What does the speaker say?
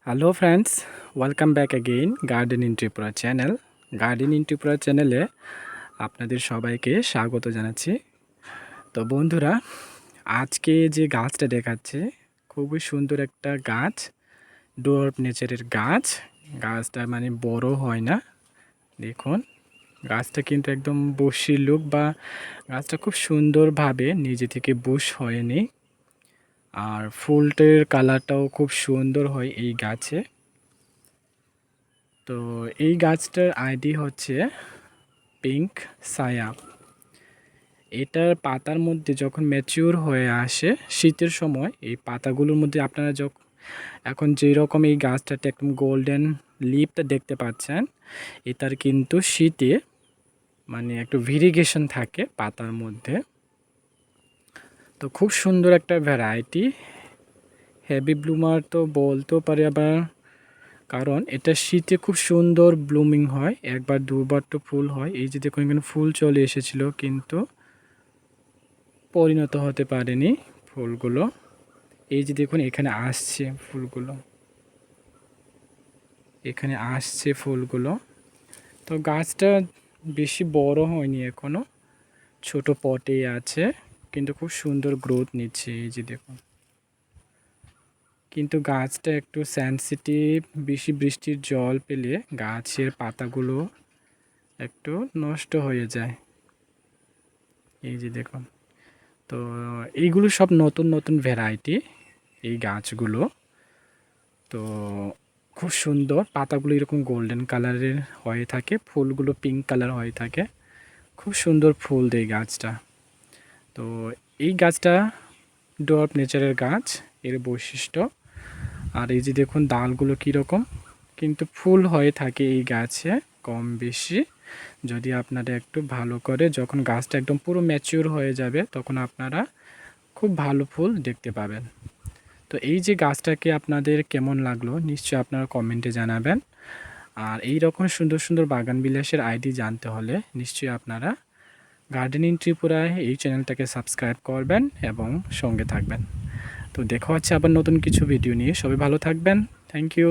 Hello friends, welcome back again garden in Tripura channel. Garden in Tripura চ্যানেলে আপনাদের সবাইকে স্বাগত জানাচ্ছি। তো বন্ধুরা, আজকে যে গাছটা দেখাচ্ছে খুবই সুন্দর একটা গাছ, ডোয়ার্ফ নেচারের গাছ। গাছটা মানে বড় হয় না, দেখুন গাছটা কিন্তু একদম বসি লুক বা গাছটা খুব সুন্দরভাবে নিজে থেকে বুশ হয়নি। আর ফুলটার কালারটাও খুব সুন্দর হয় এই গাছে। তো এই গাছটার আইডি হচ্ছে পিঙ্ক সায়া। এটার পাতার মধ্যে যখন ম্যাচিউর হয়ে আসে শীতের সময়, এই পাতাগুলোর মধ্যে আপনারা এখন যেরকম এই গাছটাতে একদম গোল্ডেন লিপটা দেখতে পাচ্ছেন, এটার কিন্তু শীতে মানে একটু ভেরিগেশন থাকে পাতার মধ্যে। তো খুব সুন্দর একটা ভ্যারাইটি, হেভি ব্লুমার তো বলতেও পারে আবার, কারণ এটা শীতে খুব সুন্দর ব্লুমিং হয়, একবার দুবার তো ফুল হয়। এই যে দেখুন এখানে ফুল চলে এসেছিল কিন্তু পরিণত হতে পারেনি ফুলগুলো। এই যে দেখুন এখানে আসছে ফুলগুলো, এখানে আসছে ফুলগুলো। তো গাছটা বেশি বড় হয়নি এখনো, ছোট পটেই আছে, কিন্তু খুব সুন্দর গ্রোথ নিচ্ছে। এই যে দেখুন, কিন্তু গাছটা একটু সেনসিটিভ, বেশি বৃষ্টির জল পেলে গাছের পাতাগুলো একটু নষ্ট হয়ে যায়। এই যে দেখুন, তো এইগুলো সব নতুন নতুন ভ্যারাইটি এই গাছগুলো। তো খুব সুন্দর, পাতাগুলো এরকম গোল্ডেন কালারের হয়ে থাকে, ফুলগুলো পিঙ্ক কালার হয়ে থাকে, খুব সুন্দর ফুল দেয় গাছটা। তো এই গাছটা ডোয়ার্ফ নেচারের গাছ, এর বৈশিষ্ট্য। আর এই যে দেখুন ডালগুলো কীরকম, কিন্তু ফুল হয়ে থাকে এই গাছে কম বেশি। যদি আপনারা একটু ভালো করে, যখন গাছটা একদম পুরো ম্যাচিউর হয়ে যাবে তখন আপনারা খুব ভালো ফুল দেখতে পাবেন। তো এই যে গাছটাকে আপনাদের কেমন লাগলো নিশ্চয়ই আপনারা কমেন্টে জানাবেন। আর এই রকম সুন্দর সুন্দর বাগান বিলাসের আইডি জানতে হলে নিশ্চয়ই আপনারা গার্ডেন ইন ত্রিপুরায় এই চ্যানেলটাকে সাবস্ক্রাইব করবেন এবং সঙ্গে থাকবেন। তো দেখা হচ্ছে আবার নতুন কিছু ভিডিও নিয়ে। সবাই ভালো থাকবেন। Thank you.